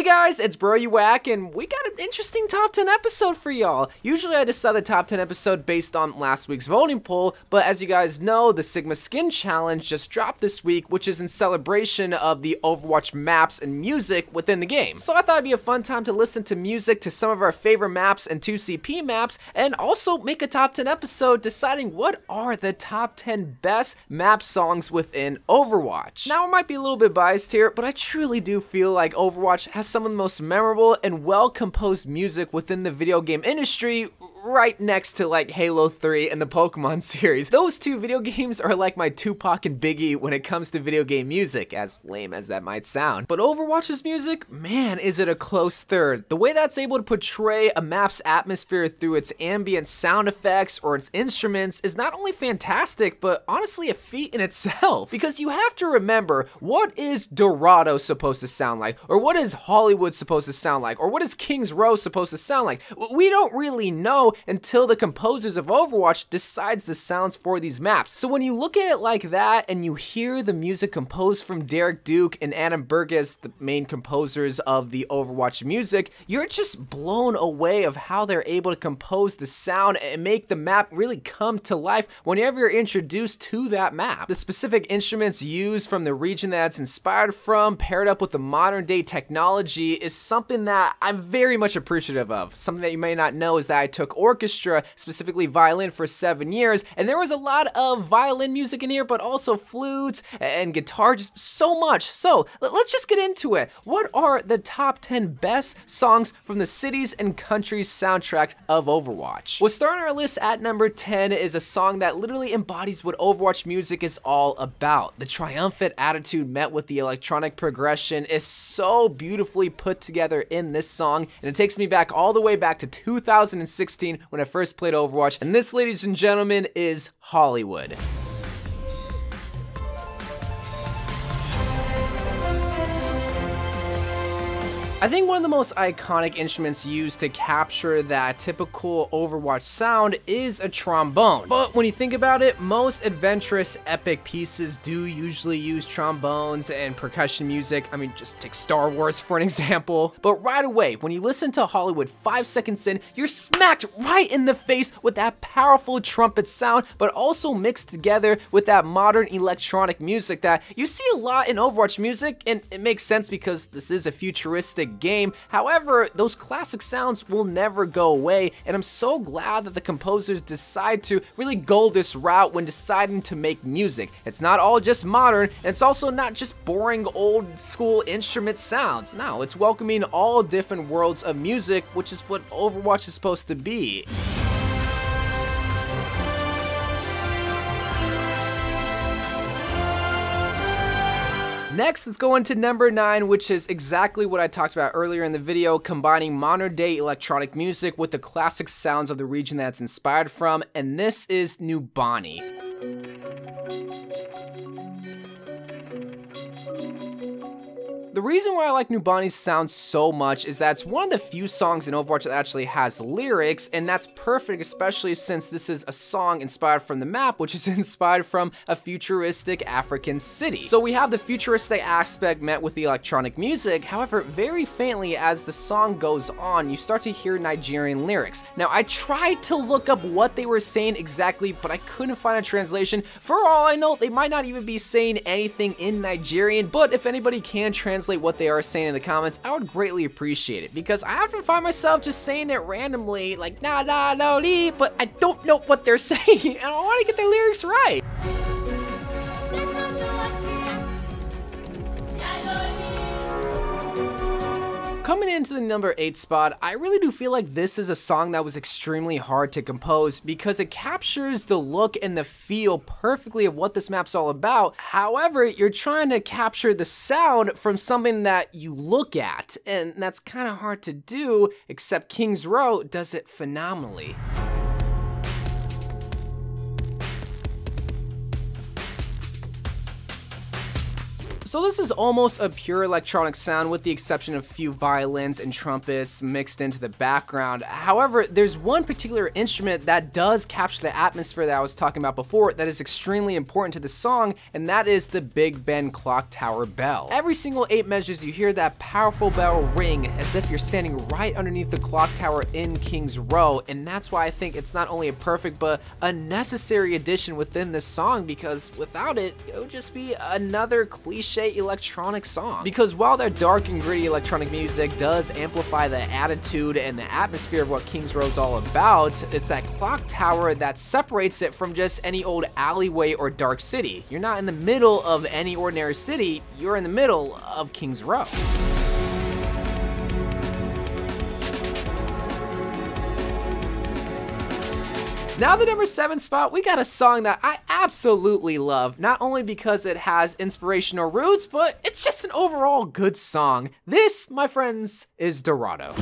Hey guys, it's Bro You Whack, and we got an interesting top 10 episode for y'all. Usually I decide the top 10 episode based on last week's voting poll, but as you guys know, the Sigma Skin Challenge just dropped this week, which is in celebration of the Overwatch maps and music within the game. So I thought it'd be a fun time to listen to music to some of our favorite maps and 2CP maps, and also make a top 10 episode deciding what are the top 10 best map songs within Overwatch. Now I might be a little bit biased here, but I truly do feel like Overwatch has some of the most memorable and well-composed music within the video game industry, right next to like Halo 3 and the Pokemon series. Those two video games are like my Tupac and Biggie when it comes to video game music, as lame as that might sound. But Overwatch's music, man, is it a close third. The way that's able to portray a map's atmosphere through its ambient sound effects or its instruments is not only fantastic, but honestly a feat in itself. Because you have to remember, what is Dorado supposed to sound like? Or what is Hollywood supposed to sound like? Or what is King's Row supposed to sound like? We don't really know until the composers of Overwatch decides the sounds for these maps. So when you look at it like that and you hear the music composed from Derek Duke and Adam Burgess, the main composers of the Overwatch music, you're just blown away of how they're able to compose the sound and make the map really come to life whenever you're introduced to that map. The specific instruments used from the region that it's inspired from, paired up with the modern day technology, is something that I'm very much appreciative of. Something that you may not know is that I took orchestra, specifically violin, for 7 years, and there was a lot of violin music in here, but also flutes and guitar, just so much. So let's just get into it. What are the top 10 best songs from the cities and countries soundtrack of Overwatch? Well, starting our list at number 10 is a song that literally embodies what Overwatch music is all about. The triumphant attitude met with the electronic progression is so beautifully put together in this song, and it takes me back all the way back to 2016 when I first played Overwatch, and this, ladies and gentlemen, is Hollywood. I think one of the most iconic instruments used to capture that typical Overwatch sound is a trombone. But when you think about it, most adventurous epic pieces do usually use trombones and percussion music. I mean, just take Star Wars for an example. But right away, when you listen to Hollywood 5 seconds in, you're smacked right in the face with that powerful trumpet sound, but also mixed together with that modern electronic music that you see a lot in Overwatch music, and it makes sense because this is a futuristic game. However, those classic sounds will never go away, and I'm so glad that the composers decide to really go this route when deciding to make music. It's not all just modern, and it's also not just boring old school instrument sounds. No, it's welcoming all different worlds of music, which is what Overwatch is supposed to be. Next, let's go into number 9, which is exactly what I talked about earlier in the video, combining modern day electronic music with the classic sounds of the region that it's inspired from, and this is New Bonnie. The reason why I like New Bonnie's sound so much is that it's one of the few songs in Overwatch that actually has lyrics, and that's perfect, especially since this is a song inspired from the map, which is inspired from a futuristic African city. So we have the futuristic aspect met with the electronic music. However, very faintly as the song goes on, you start to hear Nigerian lyrics. Now, I tried to look up what they were saying exactly, but I couldn't find a translation. For all I know, they might not even be saying anything in Nigerian, but if anybody can translate what they are saying in the comments, I would greatly appreciate it, because I often find myself just saying it randomly, like na na no li, but I don't know what they're saying, and I want to get the lyrics right. Coming into the number 8 spot, I really do feel like this is a song that was extremely hard to compose because it captures the look and the feel perfectly of what this map's all about. However, you're trying to capture the sound from something that you look at, and that's kind of hard to do, except King's Row does it phenomenally. So this is almost a pure electronic sound with the exception of a few violins and trumpets mixed into the background. However, there's one particular instrument that does capture the atmosphere that I was talking about before that is extremely important to the song, and that is the Big Ben clock tower bell. Every single 8 measures you hear that powerful bell ring as if you're standing right underneath the clock tower in King's Row, and that's why I think it's not only a perfect but a necessary addition within this song, because without it, it would just be another cliche electronic song. Because while that dark and gritty electronic music does amplify the attitude and the atmosphere of what King's Row is all about, it's that clock tower that separates it from just any old alleyway or dark city. You're not in the middle of any ordinary city, you're in the middle of King's Row. Now the number 7 spot, we got a song that I absolutely love, not only because it has inspirational roots, but it's just an overall good song. This, my friends, is Dorado.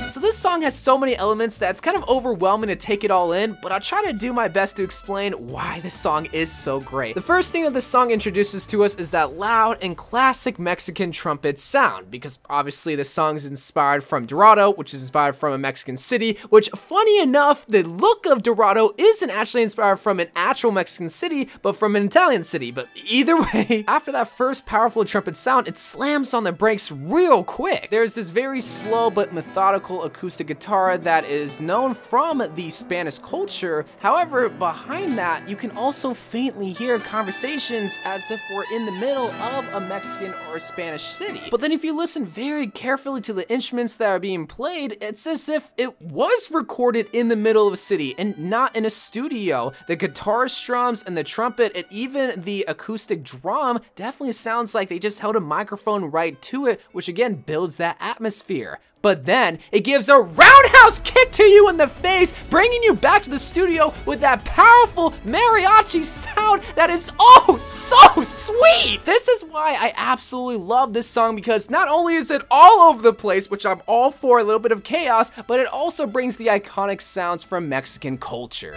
So this song has so many elements that it's kind of overwhelming to take it all in, but I'll try to do my best to explain why this song is so great. The first thing that this song introduces to us is that loud and classic Mexican trumpet sound, because obviously this song is inspired from Dorado, which is inspired from a Mexican city, which, funny enough, the look of Dorado isn't actually inspired from an actual Mexican city, but from an Italian city. But either way, after that first powerful trumpet sound, it slams on the brakes real quick. There's this very slow but methodical acoustic guitar that is known from the Spanish culture. However, behind that, you can also faintly hear conversations as if we're in the middle of a Mexican or Spanish city. But then if you listen very carefully to the instruments that are being played, it's as if it was recorded in the middle of a city and not in a studio. The guitar strums and the trumpet and even the acoustic drum definitely sounds like they just held a microphone right to it, which again builds that atmosphere. But then it gives a roundhouse kick to you in the face, bringing you back to the studio with that powerful mariachi sound that is oh so sweet. This is why I absolutely love this song, because not only is it all over the place, which I'm all for a little bit of chaos, but it also brings the iconic sounds from Mexican culture.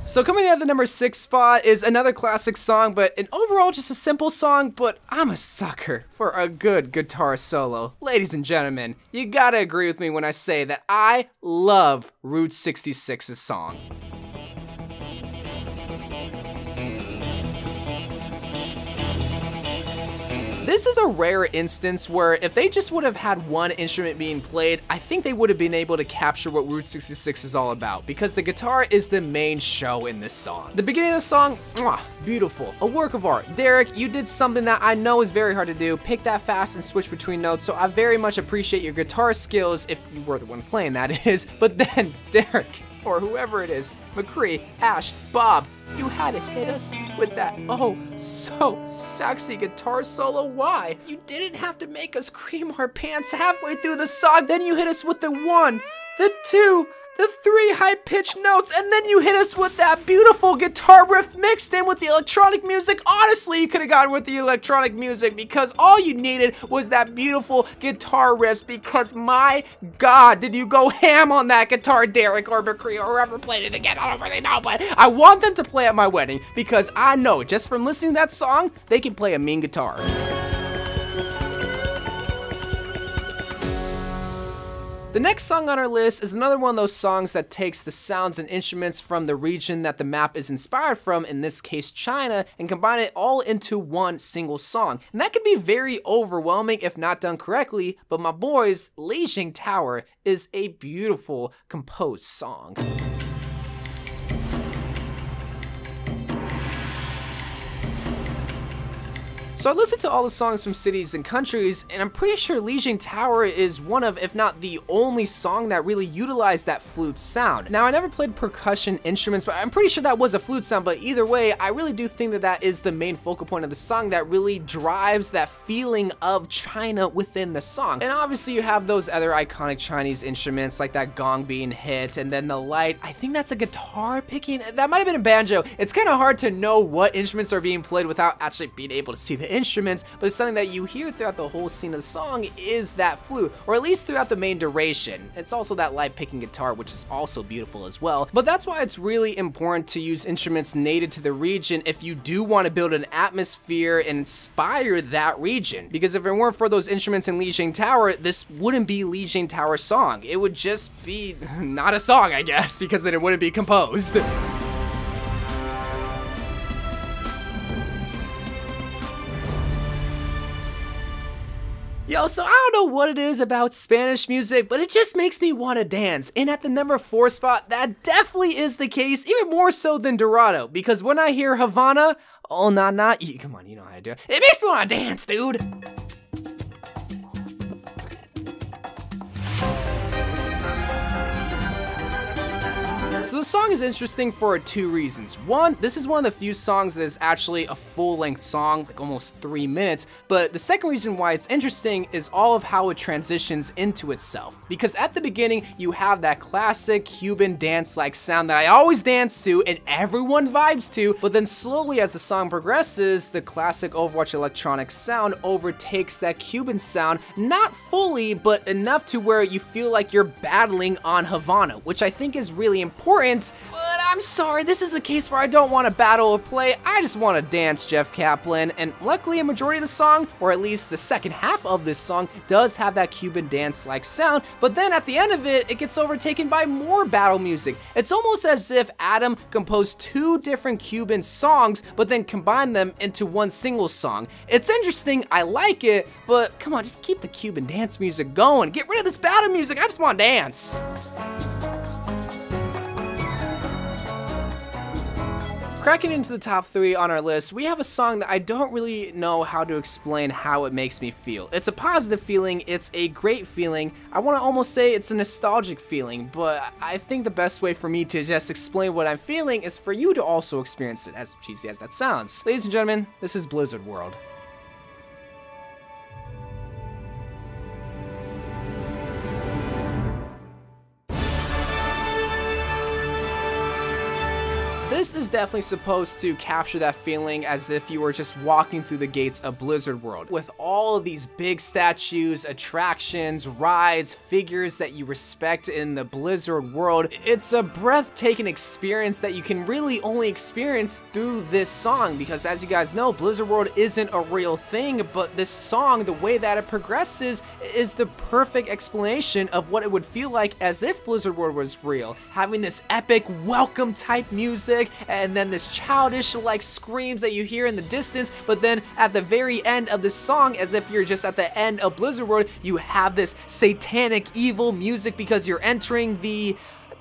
So coming in at the number 6 spot is another classic song, but an overall just a simple song, but I'm a sucker for a good guitar solo. Ladies and gentlemen, you gotta agree with me when I say that I love Route 66's song. This is a rare instance where if they just would have had one instrument being played, I think they would have been able to capture what Route 66 is all about, because the guitar is the main show in this song. The beginning of the song, beautiful, a work of art. Derek, you did something that I know is very hard to do, pick that fast and switch between notes, so I very much appreciate your guitar skills, if you were the one playing, that is. But then, Derek, or whoever it is, McCree, Ash, Bob, you had to hit us with that oh so sexy guitar solo. Why? You didn't have to make us cream our pants halfway through the song, then you hit us with the 1, the 2, the 3 high-pitched notes, and then you hit us with that beautiful guitar riff mixed in with the electronic music. Honestly, you could have gotten with the electronic music, because all you needed was that beautiful guitar riffs, because my God, did you go ham on that guitar, Derek or McCree or whoever played it again. I don't really know, but I want them to play at my wedding, because I know just from listening to that song, they can play a mean guitar. The next song on our list is another one of those songs that takes the sounds and instruments from the region that the map is inspired from, in this case China, and combine it all into one single song. And that can be very overwhelming if not done correctly, but my boys, Leijing Tower is a beautiful composed song. So I listened to all the songs from cities and countries, and I'm pretty sure Leijing Tower is one of, if not the only song that really utilized that flute sound. Now, I never played percussion instruments, but I'm pretty sure that was a flute sound, but either way, I really do think that that is the main focal point of the song that really drives that feeling of China within the song. And obviously you have those other iconic Chinese instruments like that gong being hit, and then the light, I think that's a guitar picking, that might have been a banjo. It's kind of hard to know what instruments are being played without actually being able to see the instruments, but something that you hear throughout the whole scene of the song is that flute, or at least throughout the main duration. It's also that light picking guitar, which is also beautiful as well. But that's why it's really important to use instruments native to the region if you do want to build an atmosphere and inspire that region. Because if it weren't for those instruments in Lijiang Tower, this wouldn't be Lijiang Tower song. It would just be not a song, I guess, because then it wouldn't be composed. Yo, so I don't know what it is about Spanish music, but it just makes me want to dance. And at the number 4 spot, that definitely is the case, even more so than Dorado. Because when I hear Havana, oh nah, come on, you know how to do it. It makes me want to dance, dude. So the song is interesting for 2 reasons. One, this is one of the few songs that is actually a full-length song, like almost 3 minutes, but the second reason why it's interesting is all of how it transitions into itself. Because at the beginning, you have that classic Cuban dance-like sound that I always dance to and everyone vibes to, but then slowly as the song progresses, the classic Overwatch electronic sound overtakes that Cuban sound, not fully, but enough to where you feel like you're battling on Havana, which I think is really important. But I'm sorry, this is a case where I don't want to battle or play, I just want to dance, Jeff Kaplan. And luckily a majority of the song, or at least the second half of this song, does have that Cuban dance-like sound, but then at the end of it, it gets overtaken by more battle music. It's almost as if Adam composed 2 different Cuban songs, but then combined them into one single song. It's interesting, I like it, but come on, just keep the Cuban dance music going. Get rid of this battle music, I just want to dance. Cracking into the top 3 on our list, we have a song that I don't really know how to explain how it makes me feel. It's a positive feeling, it's a great feeling, I want to almost say it's a nostalgic feeling, but I think the best way for me to just explain what I'm feeling is for you to also experience it, as cheesy as that sounds. Ladies and gentlemen, this is Blizzard World. This is definitely supposed to capture that feeling as if you were just walking through the gates of Blizzard World with all of these big statues, attractions, rides, figures that you respect in the Blizzard world. It's a breathtaking experience that you can really only experience through this song because, as you guys know, Blizzard World isn't a real thing, but this song, the way that it progresses, is the perfect explanation of what it would feel like as if Blizzard World was real. Having this epic welcome type music, and then this childish like screams that you hear in the distance, but then at the very end of the song, as if you're just at the end of Blizzard World, you have this satanic evil music because you're entering the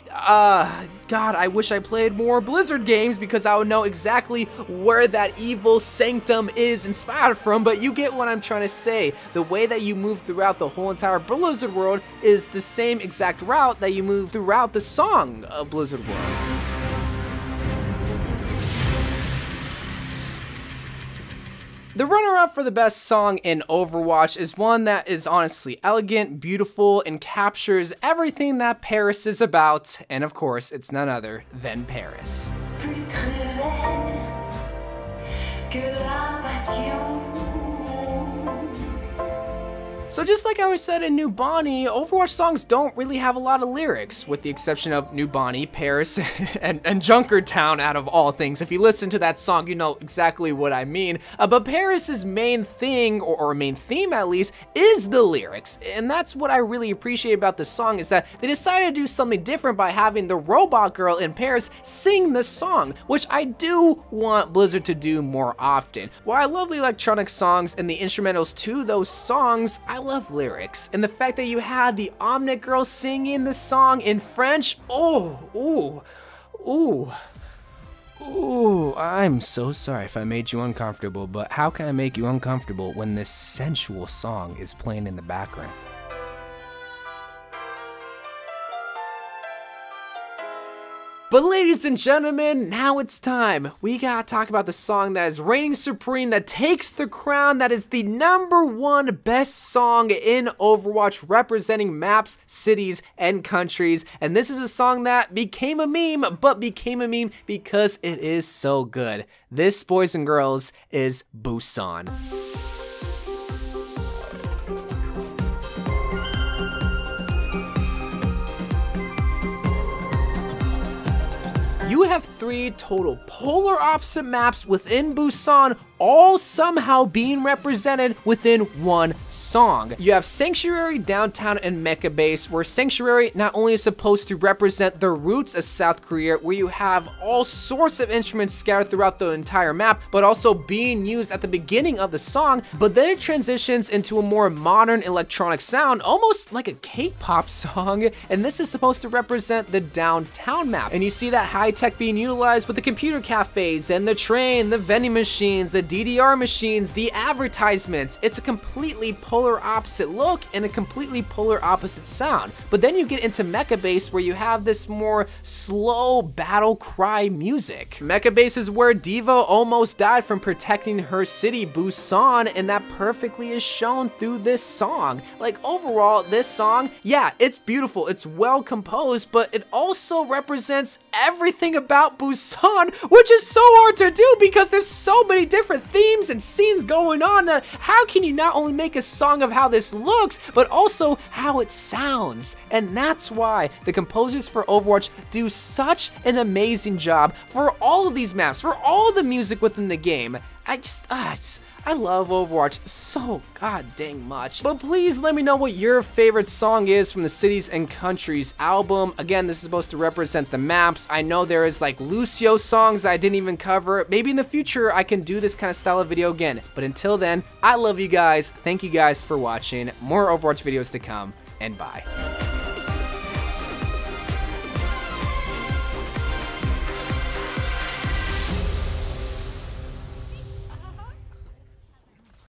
God, I wish I played more Blizzard games because I would know exactly where that evil sanctum is inspired from, but you get what I'm trying to say. The way that you move throughout the whole entire Blizzard world is the same exact route that you move throughout the song of Blizzard World. The runner-up for the best song in Overwatch is one that is honestly elegant, beautiful, and captures everything that Paris is about, and of course, it's none other than Paris. So just like I always said in New Bonnie, Overwatch songs don't really have a lot of lyrics, with the exception of New Bonnie, Paris, and Junkertown out of all things. If you listen to that song, you know exactly what I mean. But Paris's main thing, or main theme at least, is the lyrics. And that's what I really appreciate about this song, is that they decided to do something different by having the robot girl in Paris sing the song, which I do want Blizzard to do more often. While I love the electronic songs and the instrumentals to those songs, I love lyrics, and the fact that you had the Omnic girl singing the song in French, ooh, I'm so sorry if I made you uncomfortable, but how can I make you uncomfortable when this sensual song is playing in the background? But ladies and gentlemen, now it's time. We gotta talk about the song that is reigning supreme, that takes the crown, that is the #1 best song in Overwatch, representing maps, cities, and countries. And this is a song that became a meme, but became a meme because it is so good. This, boys and girls, is Busan. You have 3 total polar opposite maps within Busan, all somehow being represented within one song. You have Sanctuary, Downtown, and Mecha Base, where Sanctuary not only is supposed to represent the roots of South Korea, where you have all sorts of instruments scattered throughout the entire map, but also being used at the beginning of the song, but then it transitions into a more modern electronic sound, almost like a K-pop song, and this is supposed to represent the downtown map. And you see that high tech being utilized with the computer cafes and the train, the vending machines, the DDR machines, the advertisements. It's a completely polar opposite look and a completely polar opposite sound. But then you get into Mecha Base, where you have this more slow battle cry music. Mecha Base is where Diva almost died from protecting her city, Busan, and that perfectly is shown through this song. Like, overall, this song, yeah, it's beautiful, it's well composed, but it also represents everything about Busan, which is so hard to do because there's so many different themes and scenes going on. How can you not only make a song of how this looks, but also how it sounds? And that's why the composers for Overwatch do such an amazing job for all of these maps, for all the music within the game. I love Overwatch so god dang much. But please let me know what your favorite song is from the Cities and Countries album. Again, this is supposed to represent the maps. I know there is like Lucio songs that I didn't even cover. Maybe in the future I can do this kind of style of video again. But until then, I love you guys. Thank you guys for watching. More Overwatch videos to come, and bye.